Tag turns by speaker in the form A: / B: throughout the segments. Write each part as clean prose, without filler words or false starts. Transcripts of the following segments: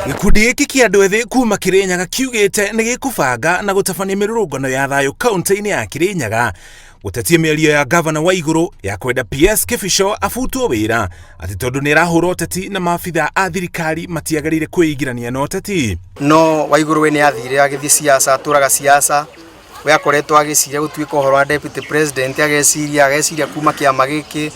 A: Gikundi giki kia andu ethi kuma Kirinyaga kiugite ni gikubanga na gutabania mirurungano ya thayo kaunti-ini ya Kirinyaga gutetie mĩario ya gavana Waiguru ya kwenda PS Kibicho abutwo wĩra ati tondu ni rahũra ũteti na maabitha a thirikari matiagarire kwĩingĩrania na ũteti.
B: No Waiguru we ni athire agithii siasa atũraga siasa we akoretwo agiciria gutuĩka ũhoro wa deputy president ageciria kuma kĩama gĩkĩ.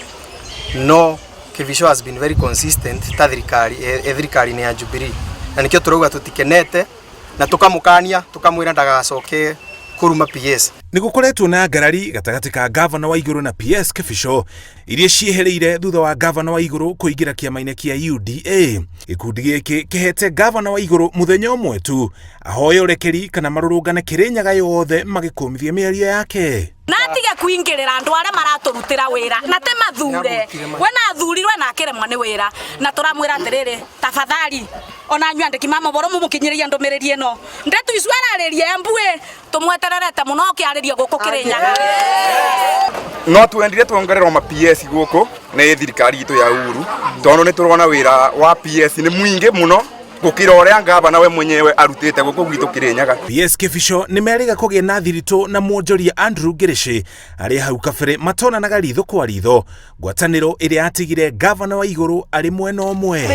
B: No Kibicho has been very consistent ta thirikari ni ya Jubilee na nikio turauga tutikenete na tukamukania tukamwira ndagacoke kuruma PS.
A: Nigukoretwo na ngarari gatagati ka gavana Waiguru na PS Kibicho iria ciehereire thutha wa gavana Waiguru kuingira kiama-ini kia UDA. Gikundi giki kihete gavana Waiguru muthenya umwe tu ahoe urekeri kana marurungane Kirinyaga yothe magikumithia mĩario yake.
C: Natige kuingirira andu aria maraturutira wira na te mathure we na thurirwe na akiremwa ni wira na turamwira atiriri tafadhali ona nyu andiki mama boro mumukinyiriria ndumiriri eno ndetu icwararirie embue tumwetererete muno kiaririe guku Kirinyaga.
D: No tuendire tuongererwo ma PS guku ni thirikari itu ya Uhuru tondu ni turona wira wa PS ni mwingi muno gukira uria gavana we mwenyewe arutite guku gwitu Kirinyaga.
A: PS Kibicho ni meriga kugia na thirito na mwonjoria Andrew Ngirici ari hau kabere matonanaga ritho kwa ritho ngwataniro iria atigire gavana Waiguru ari mwena umwe.